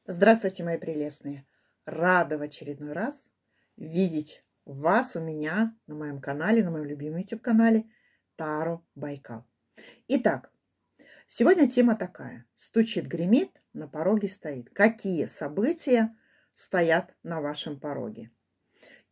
Здравствуйте, мои прелестные! Рада в очередной раз видеть вас у меня на моем канале, на моем любимом YouTube-канале Таро Байкал. Итак, сегодня тема такая. Стучит, гремит, на пороге стоит. Какие события стоят на вашем пороге?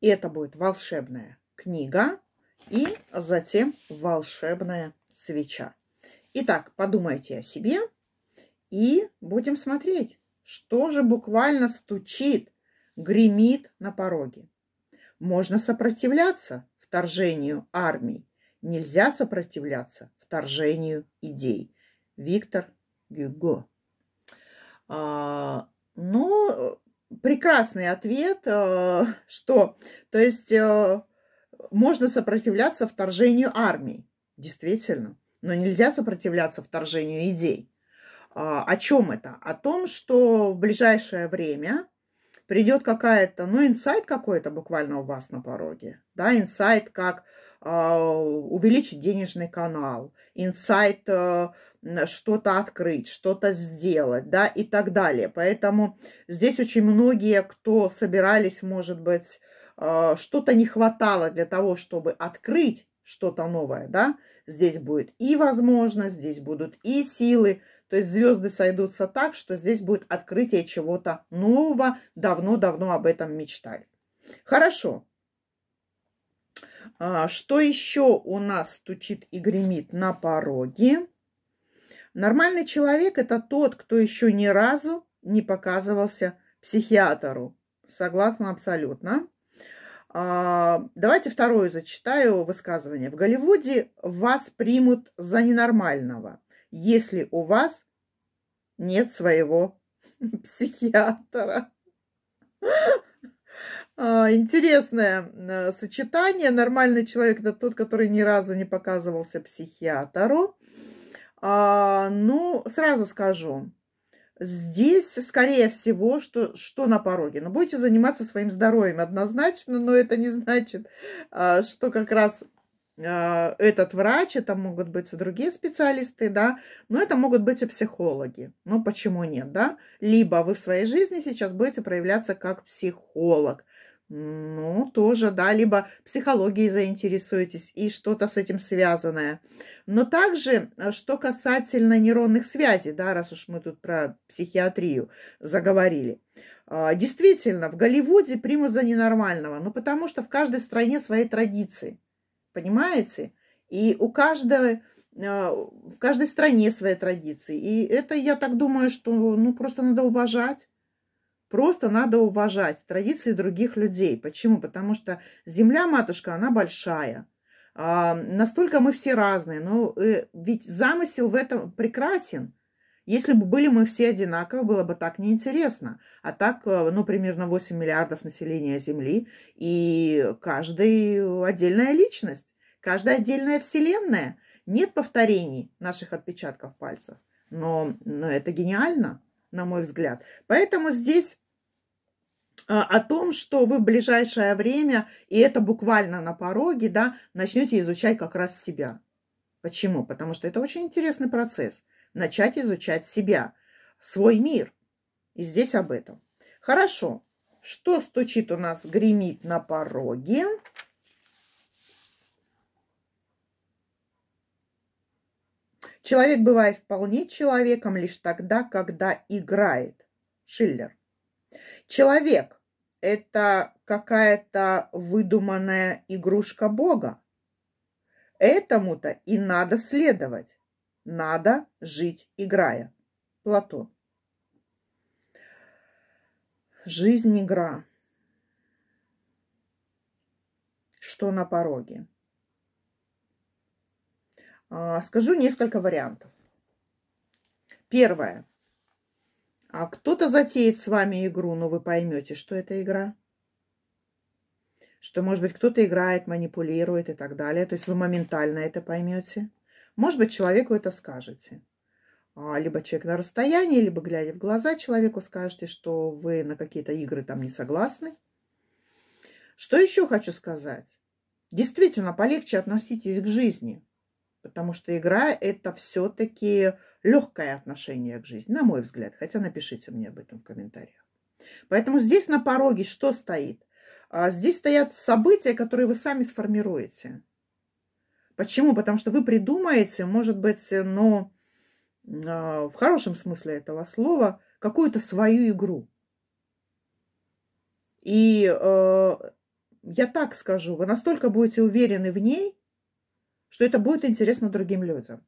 И это будет волшебная книга и затем волшебная свеча. Итак, подумайте о себе и будем смотреть. Что же буквально стучит, гремит на пороге? Можно сопротивляться вторжению армий. Нельзя сопротивляться вторжению идей. Виктор Гюго. Прекрасный ответ, что, то есть, можно сопротивляться вторжению армий. Действительно. Но нельзя сопротивляться вторжению идей. О чем это? О том, что в ближайшее время придет какая-то, инсайт какой-то буквально у вас на пороге. Да, инсайт, как увеличить денежный канал, инсайт что-то открыть, что-то сделать, да, и так далее. Поэтому здесь очень многие, кто собирались, может быть, что-то не хватало для того, чтобы открыть что-то новое, да, здесь будет и возможность, здесь будут и силы. То есть звезды сойдутся так, что здесь будет открытие чего-то нового. Давно-давно об этом мечтали. Хорошо. Что еще у нас стучит и гремит на пороге? Нормальный человек – это тот, кто еще ни разу не показывался психиатру. Согласна абсолютно. Давайте второе зачитаю высказывание. В Голливуде вас примут за ненормального, если у вас нет своего психиатра. Интересное сочетание. Нормальный человек – это тот, который ни разу не показывался психиатру. Сразу скажу, здесь, скорее всего, что на пороге. Будете заниматься своим здоровьем однозначно, но это не значит, что как раз этот врач, это могут быть и другие специалисты, да, но это могут быть и психологи. Почему нет, да? Либо вы в своей жизни сейчас будете проявляться как психолог. Тоже, да, либо психологией заинтересуетесь и что-то с этим связанное. Но также, что касательно нейронных связей, да, раз уж мы тут про психиатрию заговорили. Действительно, в Голливуде примут за ненормального, потому что в каждой стране свои традиции. Понимаете? И в каждой стране свои традиции. И это, я так думаю, что просто надо уважать. Просто надо уважать традиции других людей. Почему? Потому что земля, матушка, она большая. Настолько мы все разные. Но ведь замысел в этом прекрасен. Если бы были мы все одинаковы, было бы так неинтересно. А так, примерно 8 миллиардов населения Земли, и каждый отдельная личность, каждая отдельная вселенная. Нет повторений наших отпечатков пальцев. Но это гениально, на мой взгляд. Поэтому здесь о том, что вы в ближайшее время, и это буквально на пороге, да, начнете изучать как раз себя. Почему? Потому что это очень интересный процесс. Начать изучать себя, свой мир. И здесь об этом. Хорошо. Что стучит у нас, гремит на пороге? Человек бывает вполне человеком лишь тогда, когда играет. Шиллер. Человек – это какая-то выдуманная игрушка Бога. Этому-то и надо следовать. Надо жить, играя. Платон. Жизнь – игра. Что на пороге? Скажу несколько вариантов. Первое. Кто-то затеет с вами игру, но вы поймете, что это игра. Что, может быть, кто-то играет, манипулирует и так далее. То есть вы моментально это поймете. Может быть, человеку это скажете. Либо человек на расстоянии, либо глядя в глаза человеку скажете, что вы на какие-то игры там не согласны. Что еще хочу сказать? Действительно, полегче относитесь к жизни. Потому что игра – это все-таки легкое отношение к жизни, на мой взгляд. Хотя напишите мне об этом в комментариях. Поэтому здесь на пороге что стоит? Здесь стоят события, которые вы сами сформируете. Почему? Потому что вы придумаете, может быть, но в хорошем смысле этого слова, какую-то свою игру. И я так скажу, вы настолько будете уверены в ней, что это будет интересно другим людям.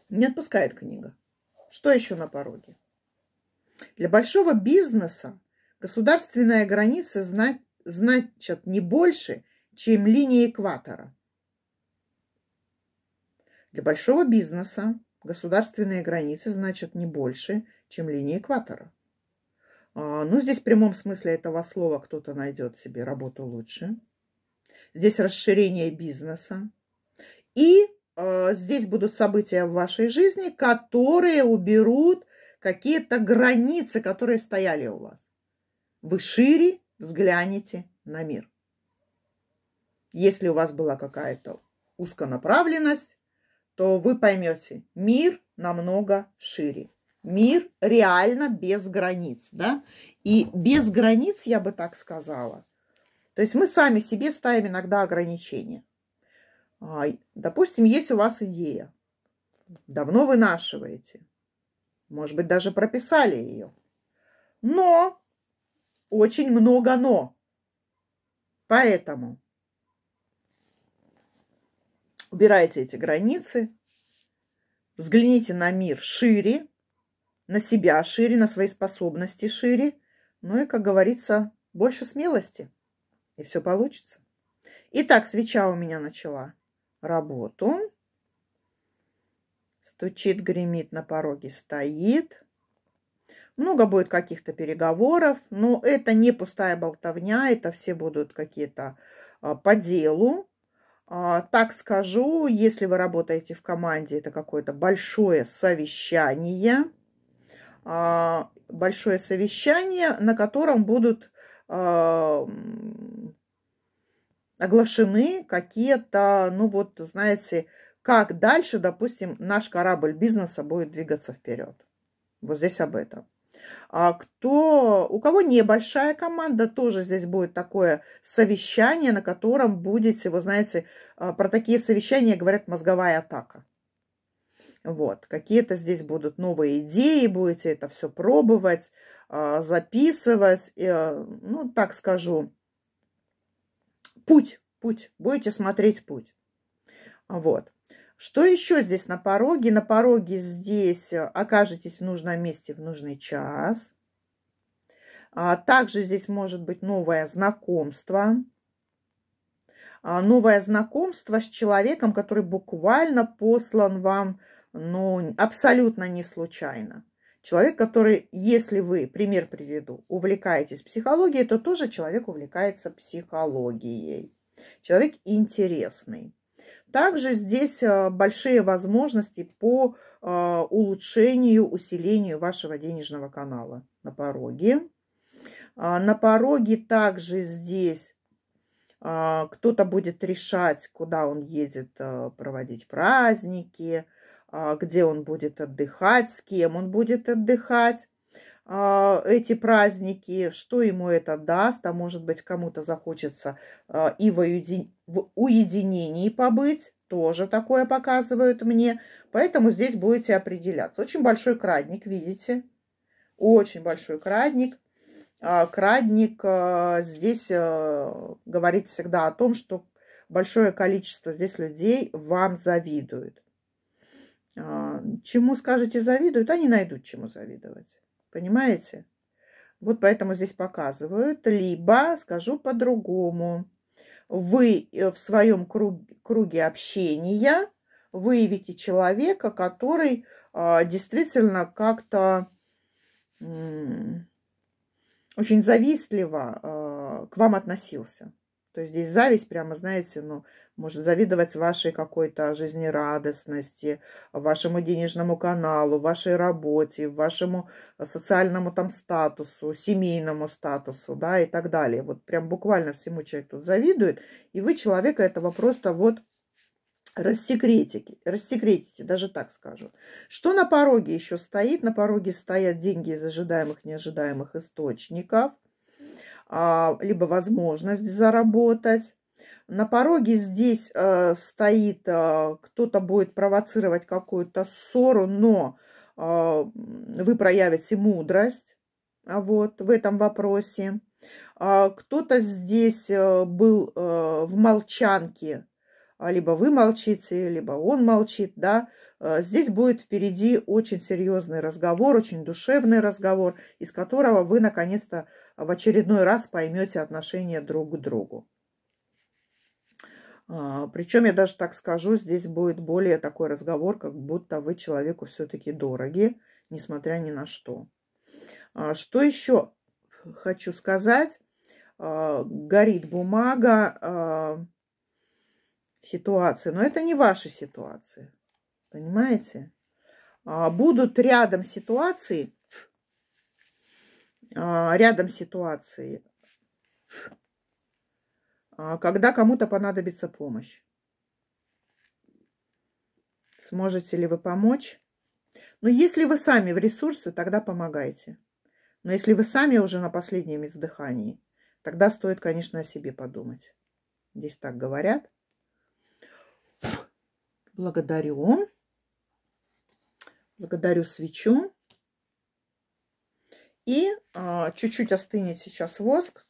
Не отпускает книга. Что еще на пороге? Для большого бизнеса государственная граница значит не больше, чем линия экватора. Для большого бизнеса государственные границы значат не больше, чем линия экватора. Ну, здесь в прямом смысле этого слова кто-то найдет себе работу лучше. Здесь расширение бизнеса. И здесь будут события в вашей жизни, которые уберут какие-то границы, которые стояли у вас. Вы шире взглянете на мир. Если у вас была какая-то узконаправленность, то вы поймете, мир намного шире. Мир реально без границ, да? И без границ, я бы так сказала. То есть мы сами себе ставим иногда ограничения. Допустим, есть у вас идея. Давно вынашиваете. Может быть, даже прописали ее. Но очень много но. Поэтому убирайте эти границы, взгляните на мир шире, на себя шире, на свои способности шире. Ну и, как говорится, больше смелости. И все получится. Итак, свеча у меня начала работу. Стучит, гремит, на пороге стоит. Много будет каких-то переговоров, но это не пустая болтовня, это все будут какие-то по делу. Так скажу, если вы работаете в команде, это какое-то большое совещание. Большое совещание, на котором будут оглашены какие-то, ну вот, знаете, как дальше, допустим, наш корабль бизнеса будет двигаться вперед. Вот здесь об этом. У кого небольшая команда, тоже здесь будет такое совещание, на котором будете, вы знаете, про такие совещания говорят мозговая атака. Вот, какие-то здесь будут новые идеи, будете это все пробовать, записывать, ну, так скажу, путь, будете смотреть путь. Вот. Что еще здесь на пороге? На пороге здесь окажетесь в нужном месте в нужный час. Также здесь может быть новое знакомство. Новое знакомство с человеком, который буквально послан вам, ну, абсолютно не случайно. Человек, который, если вы, пример приведу, увлекаетесь психологией, то тоже человек увлекается психологией. Человек интересный. Также здесь большие возможности по улучшению, усилению вашего денежного канала на пороге. На пороге также здесь кто-то будет решать, куда он едет проводить праздники, где он будет отдыхать, с кем он будет отдыхать эти праздники, что ему это даст, а может быть, кому-то захочется и в уединении побыть, тоже такое показывают мне, поэтому здесь будете определяться. Очень большой крадник, видите? Очень большой крадник. Крадник здесь говорит всегда о том, что большое количество здесь людей вам завидует. Чему, скажете, завидуют, они найдут чему завидовать. Понимаете? Вот поэтому здесь показывают. Либо, скажу по-другому, вы в своем круге общения выявите человека, который действительно как-то очень завистливо к вам относился. То есть здесь зависть прямо, знаете, ну, может завидовать вашей какой-то жизнерадостности, вашему денежному каналу, вашей работе, вашему социальному там статусу, семейному статусу, да, и так далее. Вот прям буквально всему человек тут завидует, и вы человека этого просто вот рассекретите, даже так скажу. Что на пороге еще стоит? На пороге стоят деньги из ожидаемых, неожидаемых источников, либо возможность заработать. На пороге здесь стоит, кто-то будет провоцировать какую-то ссору, но вы проявите мудрость вот, в этом вопросе. Кто-то здесь был в молчанке, либо вы молчите, либо он молчит, да. Здесь будет впереди очень серьезный разговор, очень душевный разговор, из которого вы наконец-то в очередной раз поймете отношение друг к другу. Причем, я даже так скажу, здесь будет более такой разговор, как будто вы человеку все-таки дороги, несмотря ни на что. Что еще хочу сказать? Горит бумага, ситуация, но это не ваша ситуация, понимаете? Будут рядом ситуации, когда кому-то понадобится помощь. Сможете ли вы помочь? Но если вы сами в ресурсе, тогда помогайте. Но если вы сами уже на последнем издыхании, тогда стоит, конечно, о себе подумать. Здесь так говорят. Благодарю. Благодарю свечу. И чуть-чуть остынет сейчас воск.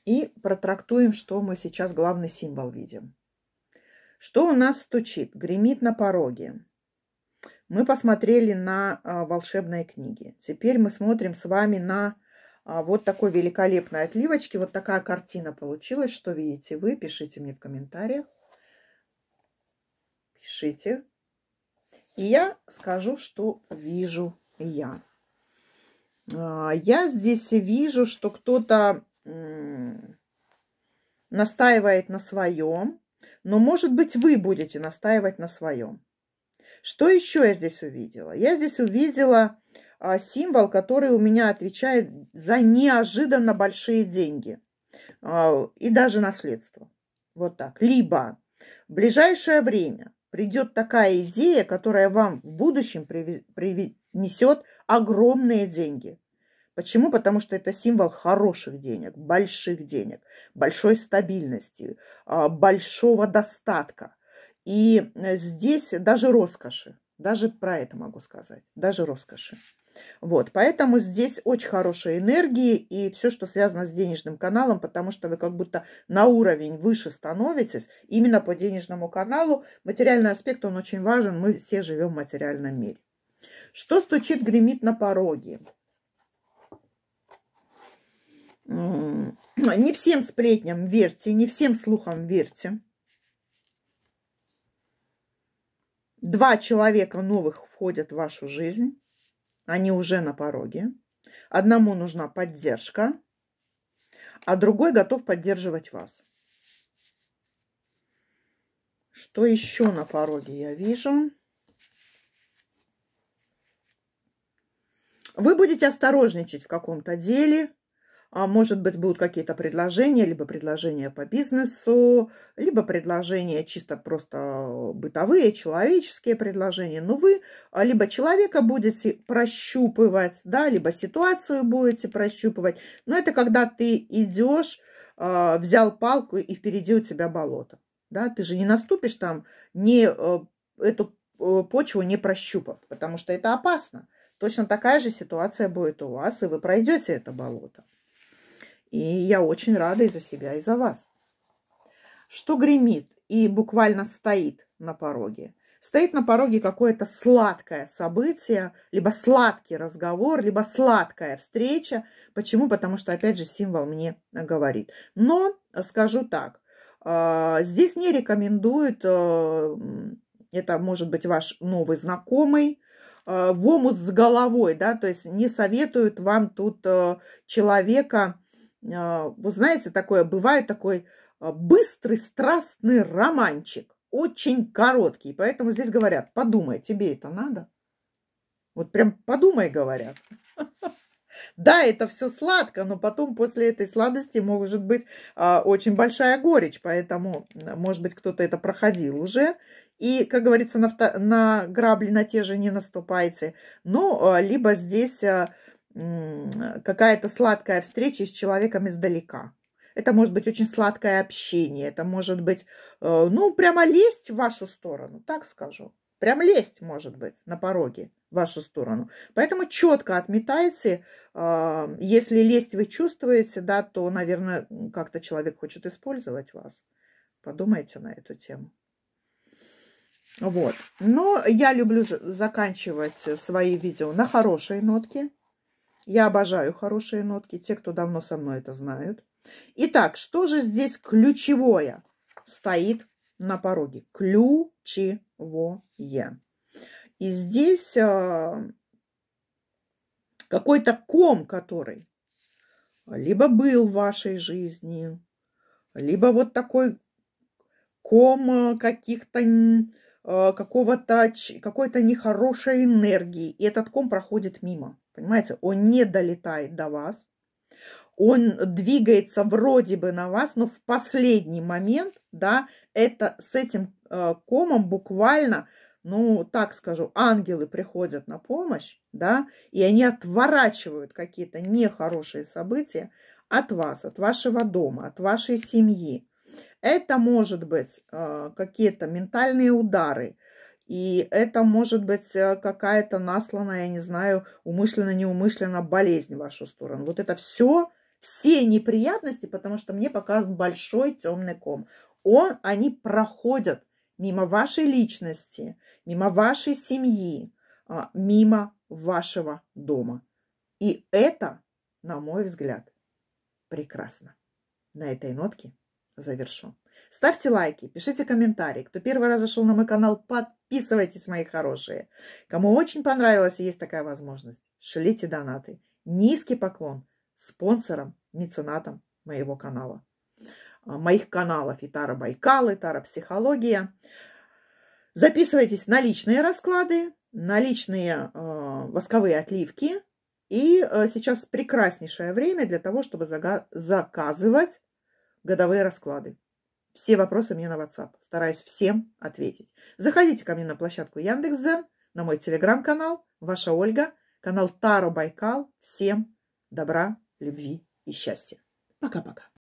И протрактуем, что мы сейчас главный символ видим. Что у нас стучит? Гремит на пороге. Мы посмотрели на волшебные книги. Теперь мы смотрим с вами на вот такой великолепной отливочки. Вот такая картина получилась. Что видите вы? Пишите мне в комментариях. Пишите. И я скажу, что вижу я. Я здесь вижу, что кто-то настаивает на своем. Но, может быть, вы будете настаивать на своем. Что еще я здесь увидела? Я здесь увидела символ, который у меня отвечает за неожиданно большие деньги и даже наследство. Вот так. Либо в ближайшее время придет такая идея, которая вам в будущем принесет огромные деньги. Почему? Потому что это символ хороших денег, большой стабильности, большого достатка. И здесь даже роскоши, даже про это могу сказать, даже роскоши. Вот, поэтому здесь очень хорошие энергии и все, что связано с денежным каналом, потому что вы как будто на уровень выше становитесь именно по денежному каналу. Материальный аспект, он очень важен, мы все живем в материальном мире. Что стучит, гремит на пороге? Не всем сплетням верьте, не всем слухам верьте. 2 человека новых входят в вашу жизнь. Они уже на пороге. Одному нужна поддержка, а другой готов поддерживать вас. Что еще на пороге я вижу? Вы будете осторожничать в каком-то деле. Может быть, будут какие-то предложения, либо предложения по бизнесу, либо предложения чисто просто бытовые, человеческие предложения. Но вы либо человека будете прощупывать, да, либо ситуацию будете прощупывать. Но это когда ты идешь, взял палку и впереди у тебя болото. Да? Ты же не наступишь там, эту почву не прощупав, потому что это опасно. Точно такая же ситуация будет у вас, и вы пройдете это болото. И я очень рада и за себя, и за вас. Что гремит и буквально стоит на пороге? Стоит на пороге какое-то сладкое событие, либо сладкий разговор, либо сладкая встреча. Почему? Потому что, опять же, символ мне говорит. Но скажу так, здесь не рекомендуют, это может быть ваш новый знакомый, в омут с головой, да, то есть не советуют вам тут человека вы знаете, такое, бывает такой быстрый, страстный романчик, очень короткий. Поэтому здесь говорят, подумай, тебе это надо? Вот прям подумай, говорят. Да, это все сладко, но потом после этой сладости может быть очень большая горечь. Поэтому, может быть, кто-то это проходил уже. И, как говорится, на грабли на те же не наступайте. Но либо здесь какая-то сладкая встреча с человеком издалека. Это может быть очень сладкое общение. Это может быть, ну, прямо лезть в вашу сторону, так скажу. Прям лезть, может быть, на пороге в вашу сторону. Поэтому четко отметайте. Если лезть вы чувствуете, да, то, наверное, как-то человек хочет использовать вас. Подумайте на эту тему. Вот. Но я люблю заканчивать свои видео на хорошей нотке. Я обожаю хорошие нотки. Те, кто давно со мной это знают. Итак, что же здесь ключевое стоит на пороге? Ключевое. И здесь какой-то ком, который либо был в вашей жизни, либо вот такой ком каких-то какой-то нехорошей энергии. И этот ком проходит мимо. Понимаете, он не долетает до вас. Он двигается вроде бы на вас, но в последний момент, да, с этим комом буквально, ну, так скажу, ангелы приходят на помощь, да, и они отворачивают какие-то нехорошие события от вас, от вашего дома, от вашей семьи. Это может быть какие-то ментальные удары, и это может быть какая-то насланная, я не знаю, умышленно-неумышленно болезнь в вашу сторону. Вот это все неприятности, потому что мне показан большой темный ком. Они проходят мимо вашей личности, мимо вашей семьи, мимо вашего дома. И это, на мой взгляд, прекрасно. На этой нотке завершу. Ставьте лайки, пишите комментарии. Кто первый раз зашел на мой канал, подписывайтесь, мои хорошие. Кому очень понравилось и есть такая возможность, шлите донаты. Низкий поклон спонсорам, меценатам моего канала. Моих каналов и Таро Байкал, и Таро Психология. Записывайтесь на личные расклады, на личные восковые отливки. И сейчас прекраснейшее время для того, чтобы заказывать годовые расклады. Все вопросы мне на WhatsApp. Стараюсь всем ответить. Заходите ко мне на площадку Яндекс.Дзен, на мой телеграм-канал, ваша Ольга, канал Таро Байкал. Всем добра, любви и счастья. Пока-пока.